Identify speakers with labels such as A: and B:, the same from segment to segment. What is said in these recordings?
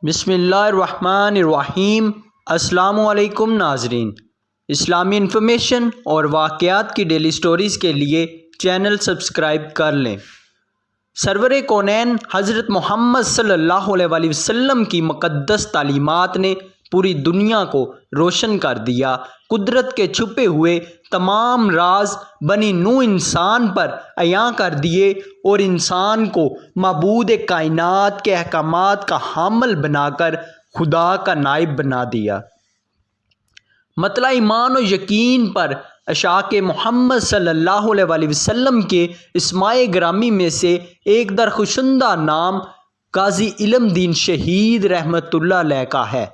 A: بسم اللہ الرحمن الرحیم۔ السلام علیکم ناظرین، اسلامی انفارمیشن اور واقعات کی ڈیلی سٹوریز کے لیے چینل سبسکرائب کر لیں۔ سرور کونین حضرت محمد صلی اللہ علیہ وآلہ وسلم کی مقدس تعلیمات نے پوری دنیا کو روشن کر دیا، قدرت کے چھپے ہوئے تمام راز بنی نوع انسان پر عیاں کر دیے اور انسان کو معبود کائنات کے احکامات کا حامل بنا کر خدا کا نائب بنا دیا۔ مطلع ایمان و یقین پر اشاق محمد صلی اللہ علیہ وآلہ وسلم کے اسماء گرامی میں سے ایک درخشندہ نام غازی علم دین شہید رحمۃ اللہ علیہ کا ہے۔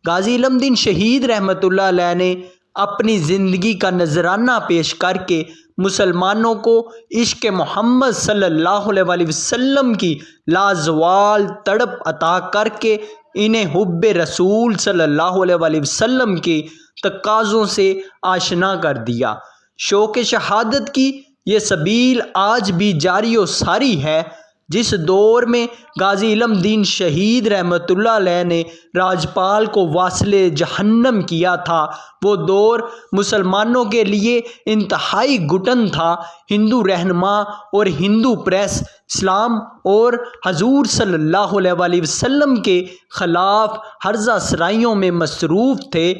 A: غازی علم دین شہید رحمۃ اللہ علیہ نے اپنی زندگی کا نذرانہ پیش کر کے مسلمانوں کو عشق محمد صلی اللہ علیہ وآلہ وسلم کی لازوال تڑپ عطا کر کے انہیں حب رسول صلی اللہ علیہ وآلہ وسلم کے تقاضوں سے آشنا کر دیا۔ شوق شہادت کی یہ سبیل آج بھی جاری و ساری ہے۔ جس دور میں غازی علم دین شہید رحمۃ اللہ علیہ نے راجپال کو واصل جہنم کیا تھا، وہ دور مسلمانوں کے لیے انتہائی گھٹن تھا۔ ہندو رہنما اور ہندو پریس اسلام اور حضور صلی اللہ علیہ وآلہ وسلم کے خلاف ہرزہ سرائیوں میں مصروف تھے۔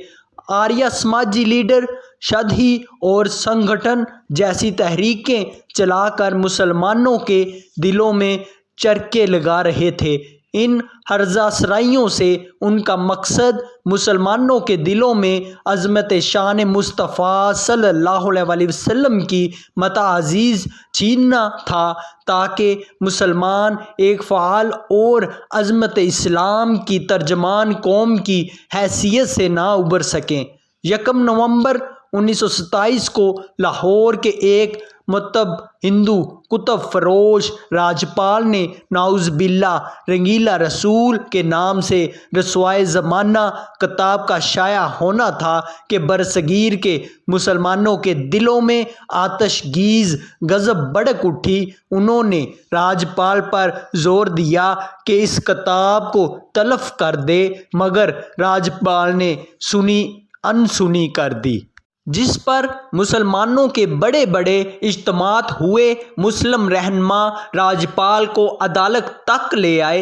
A: آریہ سماجی لیڈر شادھی اور سنگھٹن جیسی تحریکیں چلا کر مسلمانوں کے دلوں میں چرکے لگا رہے تھے۔ ان ہرزہ سرائیوں سے ان کا مقصد مسلمانوں کے دلوں میں عظمت شان مصطفیٰ صلی اللہ علیہ وآلہ وسلم کی متاع عزیز چھیننا تھا، تاکہ مسلمان ایک فعال اور عظمت اسلام کی ترجمان قوم کی حیثیت سے نہ ابھر سکیں۔ 1 نومبر 1927 کو لاہور کے ایک مطب ہندو کتب فروش راجپال نے نعوذ باللہ رنگیلا رسول کے نام سے رسوائے زمانہ کتاب کا شائع ہونا تھا کہ برصغیر کے مسلمانوں کے دلوں میں آتش گیز غضب بھڑک اٹھی۔ انہوں نے راجپال پر زور دیا کہ اس کتاب کو تلف کر دے، مگر راجپال نے سنی انسنی کر دی، جس پر مسلمانوں کے بڑے بڑے اجتماعات ہوئے۔ مسلم رہنما راجپال کو عدالت تک لے آئے۔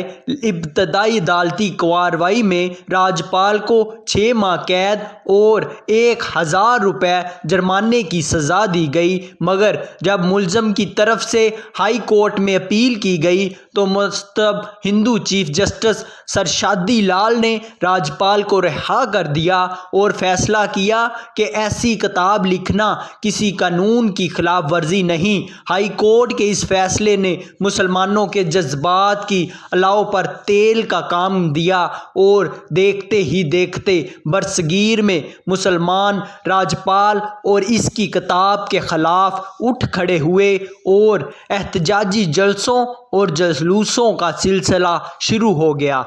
A: ابتدائی عدالتی کارروائی میں راجپال کو 6 ماہ قید اور 1000 روپے جرمانے کی سزا دی گئی، مگر جب ملزم کی طرف سے ہائی کورٹ میں اپیل کی گئی تو مطب ہندو چیف جسٹس سر شادی لال نے راجپال کو رہا کر دیا اور فیصلہ کیا کہ ایسی کتاب لکھنا کسی قانون کی خلاف ورزی نہیں۔ ہائی کورٹ کے اس فیصلے نے مسلمانوں کے جذبات کی الاؤ پر تیل کا کام دیا اور دیکھتے ہی دیکھتے برصغیر میں مسلمان راجپال اور اس کی کتاب کے خلاف اٹھ کھڑے ہوئے اور احتجاجی جلسوں اور جلوسوں کا سلسلہ شروع ہو گیا۔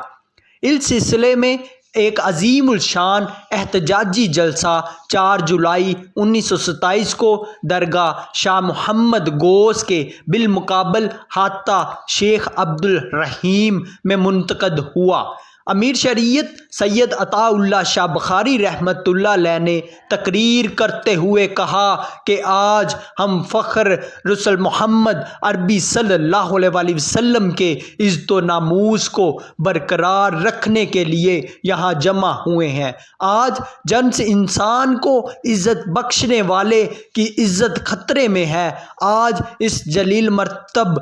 A: اس سلسلے میں ایک عظیم الشان احتجاجی جلسہ 4 جولائی 1927 کو درگاہ شاہ محمد غوث کے بالمقابل حاطہ شیخ عبدالرحیم میں منعقد ہوا۔ امیر شریعت سید عطا اللہ شاہ بخاری رحمۃ اللہ علیہ نے تقریر کرتے ہوئے کہا کہ آج ہم فخر رسول محمد عربی صلی اللہ علیہ وآلہ وسلم کے عزت و ناموس کو برقرار رکھنے کے لیے یہاں جمع ہوئے ہیں۔ آج جنس انسان کو عزت بخشنے والے کی عزت خطرے میں ہے۔ آج اس جلیل مرتب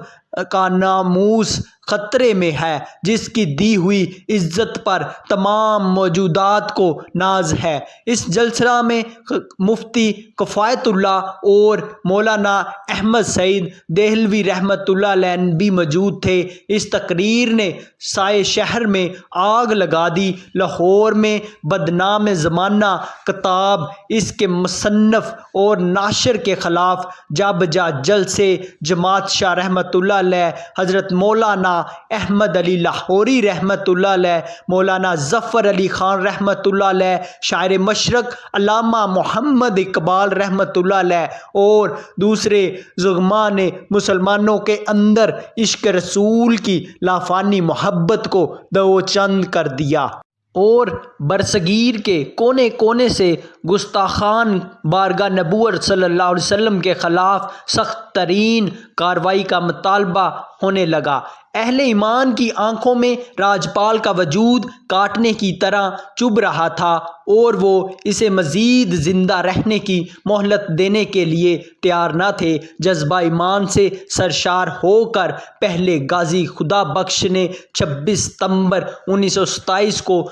A: کا ناموس خطرے میں ہے، جس کی دی ہوئی عزت پر تمام موجودات کو ناز ہے۔ اس جلسہ میں مفتی کفایت اللہ اور مولانا احمد سعید دہلوی رحمۃ اللہ علیہ بھی موجود تھے۔ اس تقریر نے سائے شہر میں آگ لگا دی۔ لاہور میں بدنام زمانہ کتاب، اس کے مصنف اور ناشر کے خلاف جا بجا جلسے، جماعت شاہ رحمۃ اللہ علیہ، حضرت مولانا احمد علی لاہوری رحمۃ اللہ علیہ، مولانا ظفر علی خان رحمۃ اللہ علیہ، شاعر مشرق علامہ محمد اقبال رحمۃ اللہ علیہ اور دوسرے زعماء نے مسلمانوں کے اندر عشق رسول کی لافانی محبت کو دو چند کر دیا اور برصغیر کے کونے کونے سے گستاخان بارگاہ نبوت صلی اللہ علیہ وسلم کے خلاف سخت ترین کارروائی کا مطالبہ ہونے لگا۔ اہل ایمان کی آنکھوں میں راجپال کا وجود کاٹنے کی طرح چبھ رہا تھا اور وہ اسے مزید زندہ رہنے کی مہلت دینے کے لیے تیار نہ تھے۔ جذبہ ایمان سے سرشار ہو کر پہلے غازی خدا بخش نے 26 ستمبر 1927 کو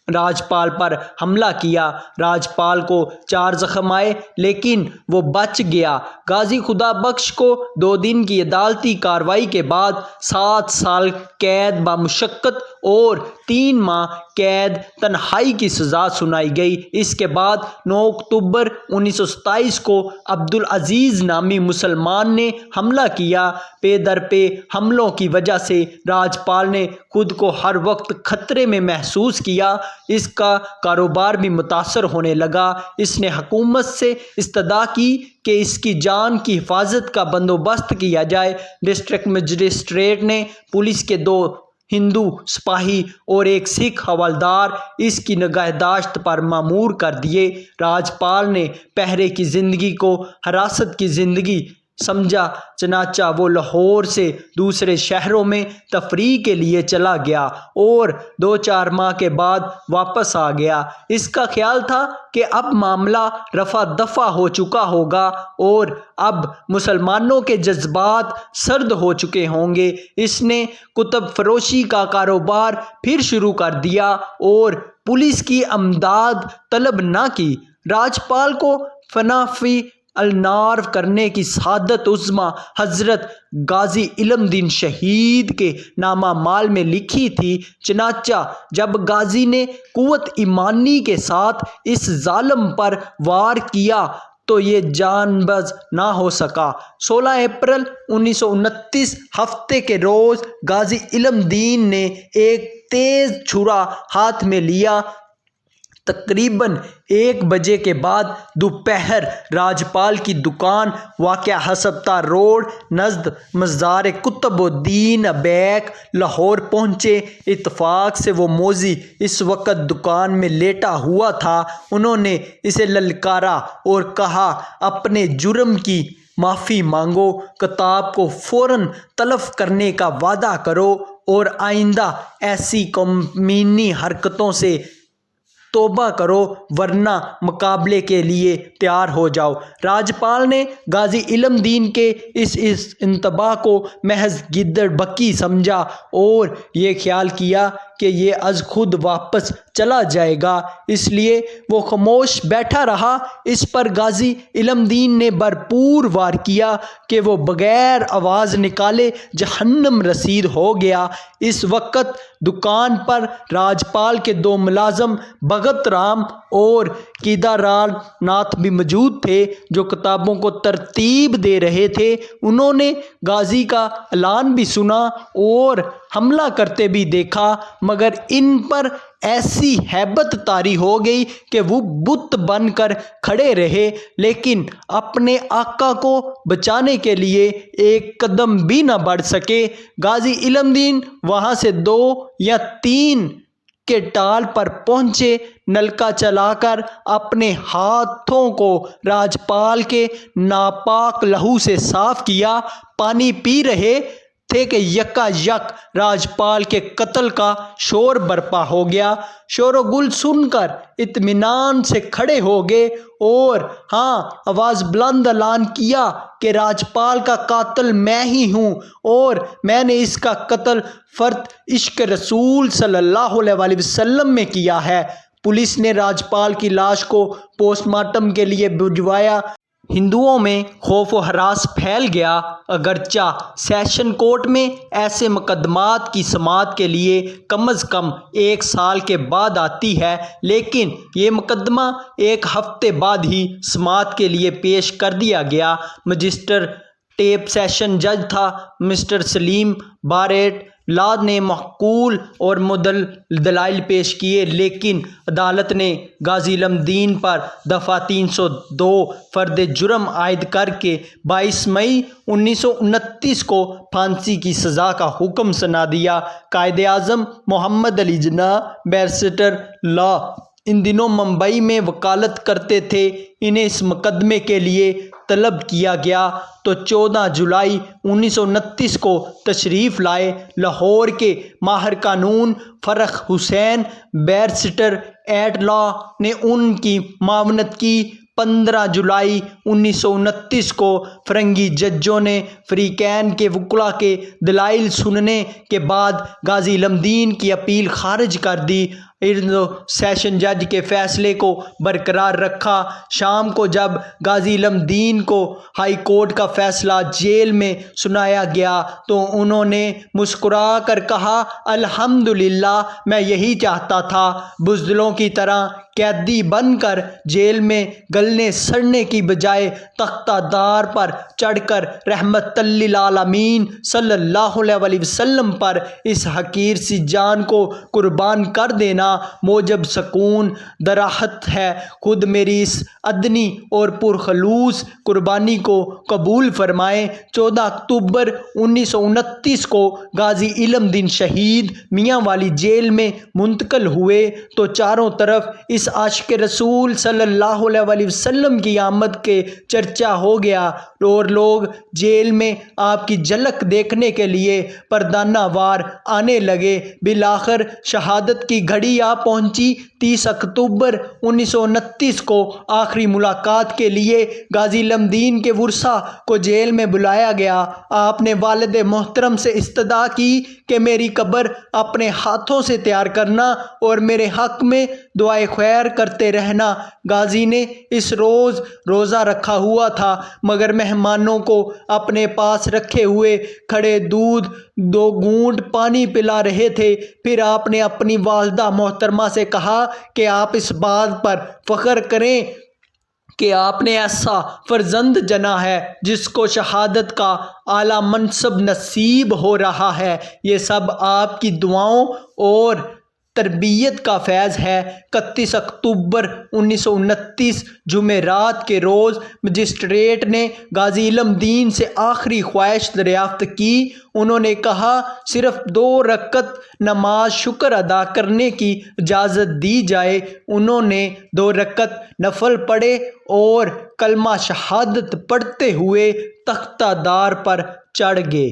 A: راجپال پر حملہ کیا۔ راجپال کو 4 زخم آئے لیکن وہ بچ گیا۔ غازی خدا بخش کو 2 دن کی عدالتی کارروائی کے بعد 7 سال قید بامشقت اور 3 ماہ قید تنہائی کی سزا سنائی گئی۔ اس کے بعد 9 اکتوبر 1927 کو عبدالعزیز نامی مسلمان نے حملہ کیا۔ پے در پے حملوں کی وجہ سے راجپال نے خود کو ہر وقت خطرے میں محسوس کیا۔ اس کا کاروبار بھی متاثر ہونے لگا۔ اس نے حکومت سے استدعا کی کہ اس کی جان کی حفاظت کا بندوبست کیا جائے۔ ڈسٹرکٹ مجسٹریٹ نے پولیس کے 2 ہندو سپاہی اور 1 سکھ حوالدار اس کی نگہداشت پر مامور کر دیے۔ راجپال نے پہرے کی زندگی کو حراست کی زندگی سمجھا، چنانچہ وہ لاہور سے دوسرے شہروں میں تفریح کے لیے چلا گیا اور 2-4 ماہ کے بعد واپس آ گیا۔ اس کا خیال تھا کہ اب معاملہ رفع دفع ہو چکا ہوگا اور اب مسلمانوں کے جذبات سرد ہو چکے ہوں گے۔ اس نے کتب فروشی کا کاروبار پھر شروع کر دیا اور پولیس کی امداد طلب نہ کی۔ راجپال کو فنا فی النار کرنے کی سعادت عظمیٰ حضرت غازی علم دین شہید کے نامہ مال میں لکھی تھی، چنانچہ جب غازی نے قوت ایمانی کے ساتھ اس ظالم پر وار کیا تو یہ جانباز نہ ہو سکا۔ 16 اپریل 1929 ہفتے کے روز غازی علم دین نے ایک تیز چھرا ہاتھ میں لیا۔ تقریباً 1 بجے کے بعد دوپہر راجپال کی دکان واقع ہسپتال روڈ نزد مزار قطب الدین ایبک لاہور پہنچے۔ اتفاق سے وہ موذی اس وقت دکان میں لیٹا ہوا تھا۔ انہوں نے اسے للکارا اور کہا، اپنے جرم کی معافی مانگو، کتاب کو فوراً تلف کرنے کا وعدہ کرو اور آئندہ ایسی کمینی حرکتوں سے توبہ کرو ورنہ مقابلے کے لیے تیار ہو جاؤ۔ راجپال نے غازی علم دین کے اس انتباہ کو محض گدڑ بکی سمجھا اور یہ خیال کیا کہ یہ از خود واپس چلا جائے گا، اس لیے وہ خاموش بیٹھا رہا۔ اس پر غازی علم دین نے بھرپور وار کیا کہ وہ بغیر آواز نکالے جہنم رسید ہو گیا۔ اس وقت دکان پر راجپال کے 2 ملازم بھگت رام اور کیدارال ناتھ بھی موجود تھے جو کتابوں کو ترتیب دے رہے تھے۔ انہوں نے غازی کا اعلان بھی سنا اور حملہ کرتے بھی دیکھا، مگر ان پر ایسی ہیبت طاری ہو گئی کہ وہ بت بن کر کھڑے رہے، لیکن اپنے آقا کو بچانے کے لیے 1 قدم بھی نہ بڑھ سکے۔ غازی علم دین وہاں سے 2 یا 3 کے ٹال پر پہنچے، نلکا چلا کر اپنے ہاتھوں کو راجپال کے ناپاک لہو سے صاف کیا۔ پانی پی رہے تھے کہ یکا یک راجپال کے قتل کا شور برپا ہو گیا۔ شور و گل سن کر اطمینان سے کھڑے ہو گئے اور آواز بلند اعلان کیا کہ راجپال کا قاتل میں ہی ہوں اور میں نے اس کا قتل فرط عشق رسول صلی اللہ علیہ وسلم میں کیا ہے۔ پولیس نے راجپال کی لاش کو پوسٹ مارٹم کے لیے بھجوایا۔ ہندوؤں میں خوف و ہراس پھیل گیا۔ اگرچہ سیشن کورٹ میں ایسے مقدمات کی سماعت کے لیے کم از کم 1 سال کے بعد آتی ہے، لیکن یہ مقدمہ 1 ہفتے بعد ہی سماعت کے لیے پیش کر دیا گیا۔ مجسٹر ٹیپ سیشن جج تھا مسٹر سلیم باریٹ لاد نے معقول اور مدل دلائل پیش کیے، لیکن عدالت نے غازی علم دین پر دفعہ 302 فرد جرم عائد کر کے 22 مئی 1929 کو پھانسی کی سزا کا حکم سنا دیا۔ قائد اعظم محمد علی جناح بیرسٹر لا ان دنوں ممبئی میں وکالت کرتے تھے۔ انہیں اس مقدمے کے لیے طلب کیا گیا تو 14 جولائی 1929 کو تشریف لائے۔ لاہور کے ماہر قانون فرخ حسین بیرسٹر ایٹ لا نے ان کی معاونت کی۔ 15 جولائی 1929 کو فرنگی ججوں نے فریقین کے وکلاء کے دلائل سننے کے بعد غازی علم دین کی اپیل خارج کر دی۔ سیشن جج کے فیصلے کو برقرار رکھا۔ شام کو جب غازی علم دین کو ہائی کورٹ کا فیصلہ جیل میں سنایا گیا تو انہوں نے مسکرا کر کہا، الحمدللہ، میں یہی چاہتا تھا، بزدلوں کی طرح قیدی بن کر جیل میں گلنے سڑنے کی بجائے تختہ دار پر چڑھ کر رحمت للعالمین صلی اللہ علیہ وسلم پر اس حقیر سی جان کو قربان کر دینا موجب سکون دراحت ہے۔ خود میری اس ادنی اور پرخلوص قربانی کو قبول فرمائیں۔ 14 اکتوبر 1929 کو غازی علم دین شہید میاں والی جیل میں منتقل ہوئے تو چاروں طرف اس عاشق رسول صلی اللہ علیہ وسلم کی آمد کے چرچا ہو گیا اور لوگ جیل میں آپ کی جھلک دیکھنے کے لیے پردانہ وار آنے لگے۔ بالآخر شہادت کی گھڑی آ پہنچی۔ 30 اکتوبر 1929 کو آخری ملاقات کے لیے غازی علم دین کے ورثاء کو جیل میں بلایا گیا۔ آپ نے والد محترم سے استدعا کی کہ میری قبر اپنے ہاتھوں سے تیار کرنا اور میرے حق میں دعائے خیر کرتے رہنا۔ غازی نے اس روز روزہ رکھا ہوا تھا مگر مہمانوں کو اپنے پاس رکھے ہوئے کھڑے دودھ 2 گھونٹ پانی پلا رہے تھے۔ پھر آپ نے اپنی والدہ محترمہ سے کہا کہ آپ اس بات پر فخر کریں کہ آپ نے ایسا فرزند جنا ہے جس کو شہادت کا اعلیٰ منصب نصیب ہو رہا ہے۔ یہ سب آپ کی دعاؤں اور تربیت کا فیض ہے۔ 31 اکتوبر 1929 جمعرات کے روز مجسٹریٹ نے غازی علم دین سے آخری خواہش دریافت کی۔ انہوں نے کہا، صرف 2 رکعت نماز شکر ادا کرنے کی اجازت دی جائے۔ انہوں نے 2 رکعت نفل پڑھے اور کلمہ شہادت پڑھتے ہوئے تختہ دار پر چڑھ گئے۔